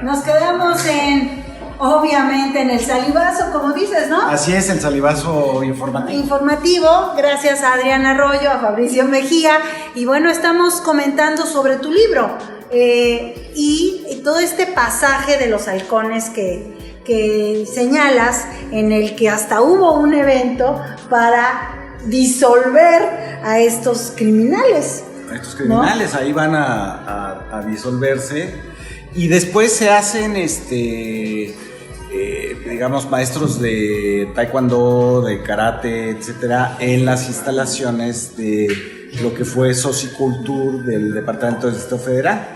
Nos quedamos obviamente en el salivazo, como dices, ¿no? Así es, el salivazo informativo. Gracias a Adriana Arroyo, a Fabricio Mejía. Y bueno, estamos comentando sobre tu libro y todo este pasaje de los halcones que señalas, en el que hasta hubo un evento para disolver a estos criminales. ¿No? Ahí van a disolverse y después se hacen digamos maestros de taekwondo, de karate, etcétera, en las instalaciones de lo que fue Sociculture del Departamento del Distrito Federal.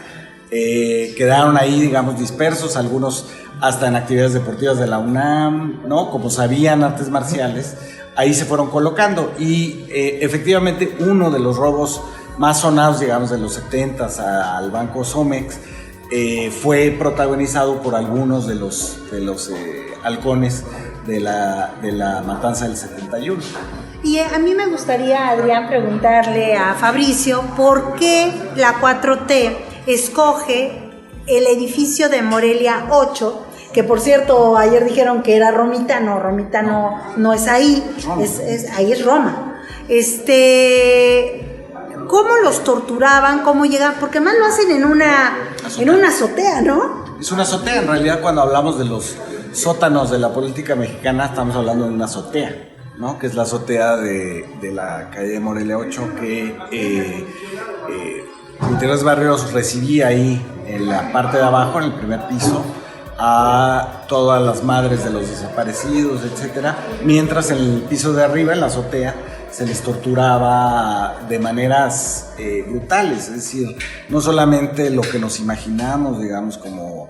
Quedaron ahí, digamos, dispersos, algunos hasta en actividades deportivas de la UNAM, ¿no? Como sabían artes marciales, ahí se fueron colocando y efectivamente uno de los robos más sonados, digamos, de los 70s al Banco Somex, fue protagonizado por algunos de los halcones de la matanza del 71. Y a mí me gustaría, Adrián, preguntarle a Fabricio por qué la 4T escoge el edificio de Morelia 8, que por cierto ayer dijeron que era Romita no es ahí, ahí es Roma. ¿Cómo los torturaban? ¿Cómo llegaban? Porque además lo hacen en una azotea, ¿no? Es una azotea, en realidad cuando hablamos de los sótanos de la política mexicana estamos hablando de una azotea, ¿no? Que es la azotea de la calle de Morelia 8 que Gutiérrez Barrios recibía ahí en la parte de abajo, en el primer piso, a todas las madres de los desaparecidos, etcétera, mientras en el piso de arriba, en la azotea, se les torturaba de maneras brutales, es decir, no solamente lo que nos imaginamos, digamos, como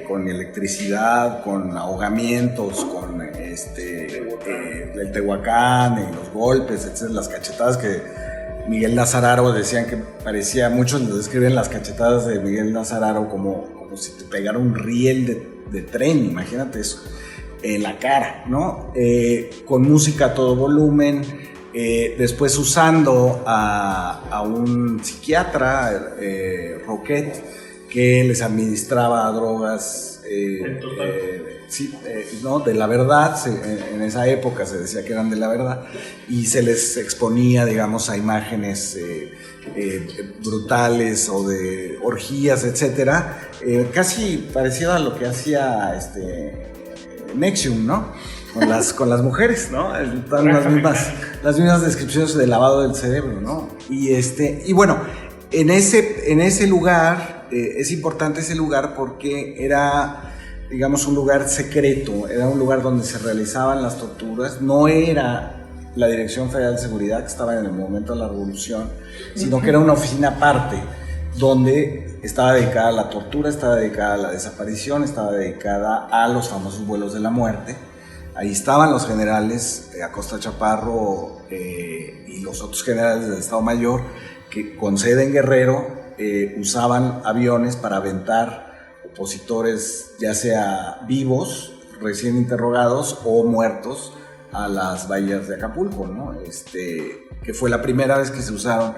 con electricidad, con ahogamientos, con el Tehuacán, y los golpes, etcétera, las cachetadas que Miguel Nazararo decían que parecía, muchos lo describen las cachetadas de Miguel Nazararo como si te pegara un riel de tren, imagínate eso, en la cara, ¿no? Con música a todo volumen. Después usando a un psiquiatra, Roquet, que les administraba drogas ¿no? De la verdad, en esa época se decía que eran de la verdad, y se les exponía, digamos, a imágenes brutales o de orgías, etcétera, casi parecido a lo que hacía Nexium, ¿no? Con las mujeres, ¿no? Están las mismas descripciones de lavado del cerebro, ¿no? Y bueno, en ese lugar, es importante ese lugar porque era, digamos, un lugar secreto, era un lugar donde se realizaban las torturas, no era la Dirección Federal de Seguridad que estaba en el momento de la revolución, sino que era una oficina aparte, donde estaba dedicada a la tortura, estaba dedicada a la desaparición, estaba dedicada a los famosos vuelos de la muerte. Ahí estaban los generales, Acosta Chaparro y los otros generales del Estado Mayor, que con sede en Guerrero usaban aviones para aventar opositores, ya sea vivos, recién interrogados o muertos, a las bahías de Acapulco, ¿no? Que fue la primera vez que se usaron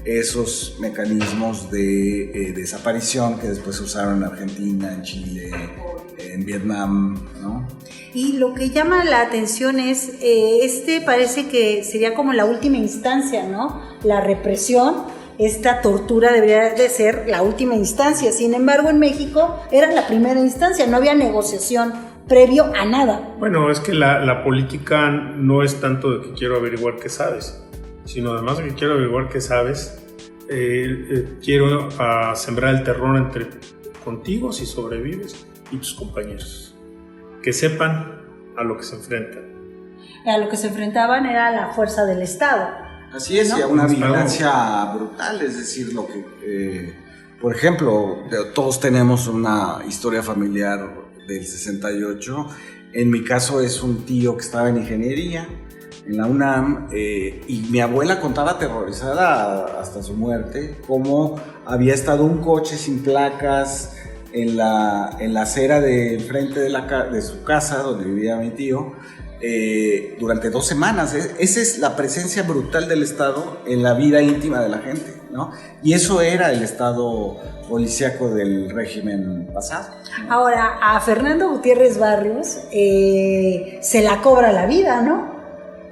esos mecanismos de desaparición que después se usaron en Argentina, en Chile, en Vietnam, ¿no? Y lo que llama la atención es, parece que sería como la última instancia, ¿no? La represión, esta tortura debería de ser la última instancia. Sin embargo, en México era la primera instancia, no había negociación previo a nada. Bueno, es que la política no es tanto de que quiero averiguar qué sabes, sino además de que quiero averiguar qué sabes, quiero sembrar el terror contigo si sobrevives y tus compañeros, que sepan a lo que se enfrentan. A lo que se enfrentaban era la fuerza del Estado. Así es, ¿no? Y a una vigilancia brutal, es decir, lo que, por ejemplo, todos tenemos una historia familiar del 68, en mi caso es un tío que estaba en ingeniería en la UNAM, y mi abuela contaba aterrorizada hasta su muerte cómo había estado un coche sin placas en la acera de frente de su casa donde vivía mi tío durante 2 semanas. Esa es la presencia brutal del Estado en la vida íntima de la gente, ¿no? Y eso era el estado policíaco del régimen pasado. Ahora, a Fernando Gutiérrez Barrios se la cobra la vida, ¿no?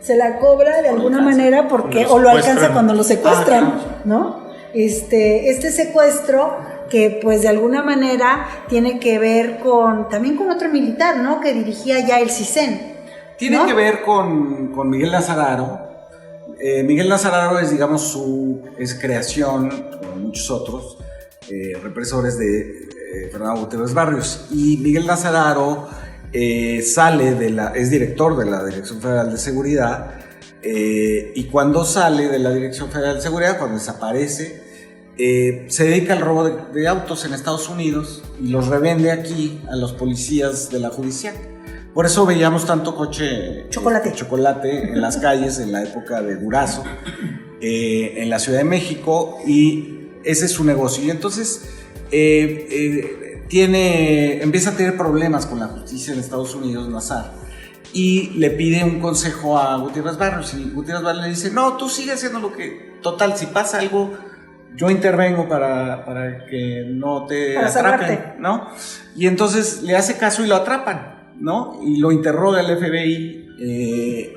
Se la cobra de alguna manera porque o lo alcanza cuando lo secuestran, ¿no? Este secuestro que pues de alguna manera tiene que ver también con otro militar, ¿no? Que dirigía ya el CISEN. Tiene ¿no? que ver con Miguel Nazararo. Miguel Nazararo es creación, como muchos otros represores de Fernando Gutiérrez Barrios. Y Miguel Nazararo es director de la Dirección Federal de Seguridad, y cuando sale de la Dirección Federal de Seguridad, cuando desaparece, se dedica al robo de autos en Estados Unidos y los revende aquí a los policías de la judicial. Por eso veíamos tanto coche chocolate en las calles en la época de Durazo, en la Ciudad de México, y ese es su negocio. Y entonces empieza a tener problemas con la justicia en Estados Unidos, Nazar, y le pide un consejo a Gutiérrez Barrios, y Gutiérrez Barrios le dice: no, tú sigue haciendo lo que, total, si pasa algo, yo intervengo para que no te atrapen, ¿no? Y entonces le hace caso y lo atrapan, ¿no? Y lo interroga el FBI,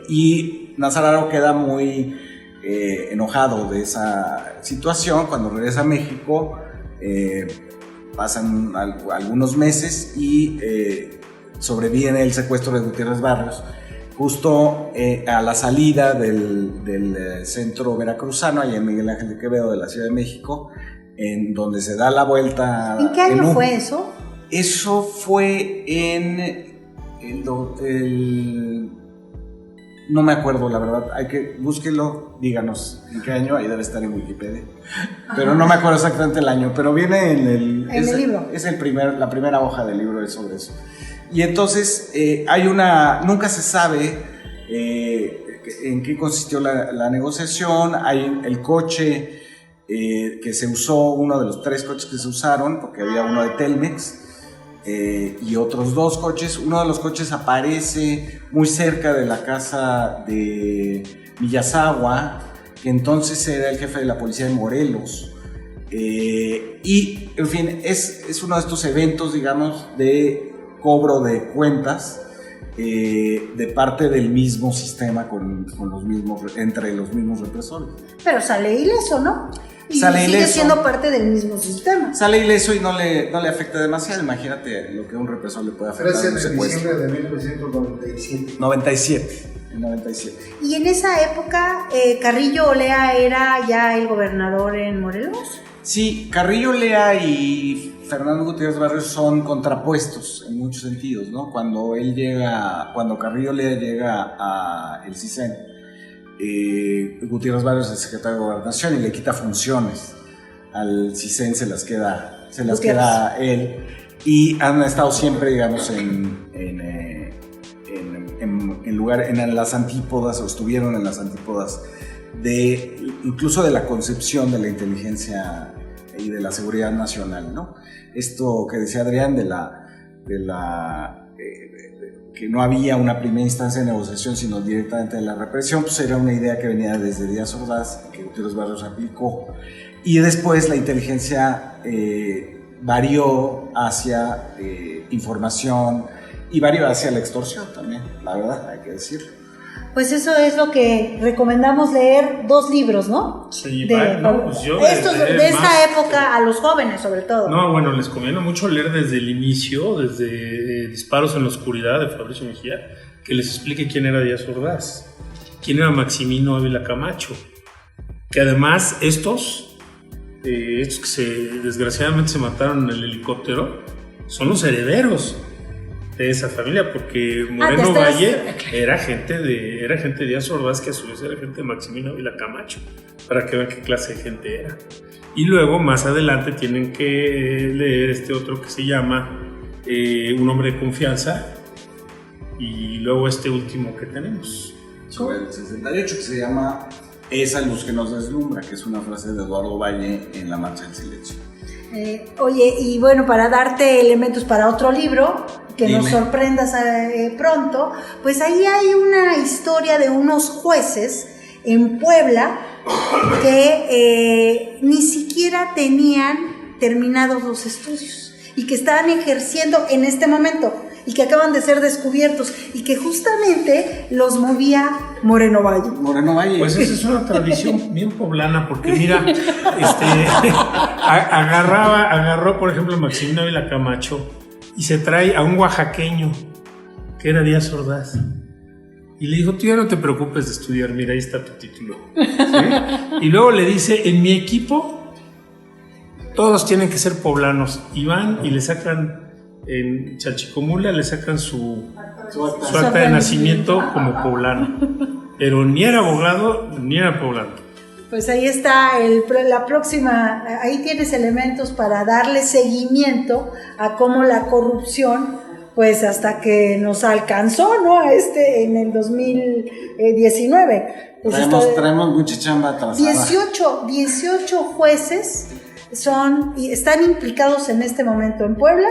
y Nazararo queda muy enojado de esa situación. Cuando regresa a México, pasan algunos meses y sobreviene el secuestro de Gutiérrez Barrios, justo a la salida del centro veracruzano, allá en Miguel Ángel de Quevedo de la Ciudad de México, en donde se da la vuelta. ¿En qué año fue eso? Eso fue en no me acuerdo, la verdad. Búsquelo, díganos en qué año, ahí debe estar en Wikipedia. Pero no me acuerdo exactamente el año, pero viene en el libro. Es la primera hoja del libro es sobre eso. Y entonces nunca se sabe en qué consistió la negociación. Hay el coche que se usó, uno de los 3 coches que se usaron, porque había uno de Telmex, y otros 2 coches. Uno de los coches aparece muy cerca de la casa de Villasagua, que entonces era el jefe de la policía de Morelos. Y, en fin, es uno de estos eventos, digamos, de cobro de cuentas de parte del mismo sistema entre los mismos represores. Pero sale ileso, ¿no? Y sale sigue ileso, siendo parte del mismo sistema. Sale ileso y no le afecta demasiado. Imagínate lo que a un represor le puede afectar. Pero es en diciembre de 1997. 97. ¿Y en esa época Carrillo Olea era ya el gobernador en Morelos? Sí, Carrillo Olea y Fernando Gutiérrez Barrios son contrapuestos en muchos sentidos, ¿no? Cuando Carrillo Olea llega a el CISEN, Gutiérrez Barrios es secretario de Gobernación y le quita funciones al CISEN, se las queda él, y han estado siempre, digamos, en las antípodas, o estuvieron en las antípodas incluso de la concepción de la inteligencia y de la seguridad nacional, ¿no? Esto que decía Adrián que no había una primera instancia de negociación, sino directamente de la represión, pues era una idea que venía desde Díaz Ordaz, que Gutiérrez Barrios aplicó, y después la inteligencia varió hacia información y varió hacia la extorsión también, la verdad, hay que decirlo. Pues eso es lo que recomendamos leer, 2 libros, ¿no? Sí, pues yo de esa época a los jóvenes, sobre todo. No, bueno, les conviene mucho leer desde el inicio, desde Disparos en la Oscuridad de Fabricio Mejía, que les explique quién era Díaz Ordaz, quién era Maximino Ávila Camacho, que además estos que desgraciadamente se mataron en el helicóptero, son los herederos de esa familia, porque Moreno Valle era gente de Díaz Ordaz, que a su vez era gente de Maximino Ávila Camacho, para que vean qué clase de gente era. Y luego más adelante tienen que leer este otro que se llama Un hombre de confianza, y luego este último que tenemos sobre el 68, que se llama Esa luz que nos deslumbra, que es una frase de Eduardo Valle en La Marcha del Silencio. Oye, y bueno, para darte elementos para otro libro que nos sorprendas pronto, pues ahí hay una historia de unos jueces en Puebla que ni siquiera tenían terminados los estudios y que estaban ejerciendo en este momento y que acaban de ser descubiertos y que justamente los movía Moreno Valle. Moreno Valle. Pues esa es una tradición bien poblana, porque mira, agarró por ejemplo Maximino Ávila Camacho y se trae a un oaxaqueño que era Díaz Ordaz y le dijo: tú ya no te preocupes de estudiar, mira, ahí está tu título, ¿sí? Y luego le dice: en mi equipo todos tienen que ser poblanos, y van y le sacan en Chalchicomula, le sacan su acta de nacimiento como poblano, pero ni era abogado ni era poblano. Pues ahí está la próxima, ahí tienes elementos para darle seguimiento a cómo la corrupción, pues hasta que nos alcanzó, ¿no? En el 2019. Pues traemos mucha chamba atrasada. 18 jueces están implicados en este momento en Puebla,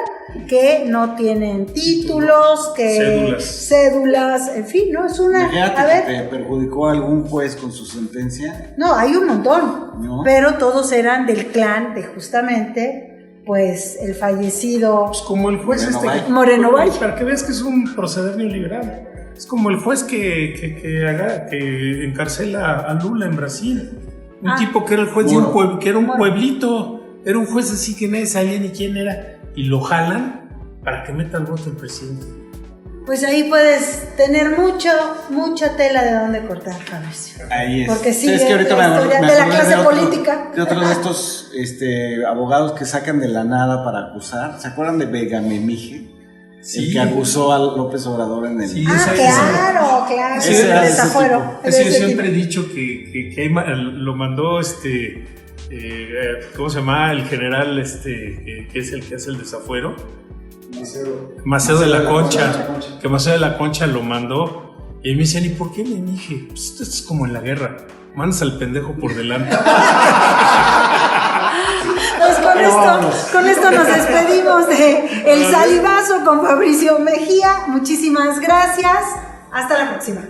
que no tienen títulos, que cédulas, en fin, ¿no? Es una... Fíjate, ¿te perjudicó a algún juez con su sentencia? No, hay un montón, ¿no? Pero todos eran del clan de justamente, pues, el fallecido... Pues como el juez Moreno Valle. Para que veas que es un proceder neoliberal. Es como el juez que encarcela a Lula en Brasil. Un tipo que era el juez de un pueblo, que era un pueblito, era un juez así que nadie sabía ni quién era, y lo jalan para que meta el voto el presidente. Pues ahí puedes tener mucha tela de dónde cortar, Fabricio. Ahí es. Porque sí, es que ahorita la historia de la clase política. De otro de estos abogados que sacan de la nada para acusar. ¿Se acuerdan de Vega Memije? Sí. El que acusó a López Obrador en el... Sí, claro. Ese El desafuero. Ese yo siempre he dicho que lo mandó ¿cómo se llama? El general que es el que hace el desafuero. Macedo de la Concha. Que Macedo de la Concha lo mandó. Y me decían: ¿y por qué me dije? Pues esto es como en la guerra. Mandas al pendejo por delante. Con esto nos despedimos de El Salivazo con Fabricio Mejía. Muchísimas gracias. Hasta la próxima.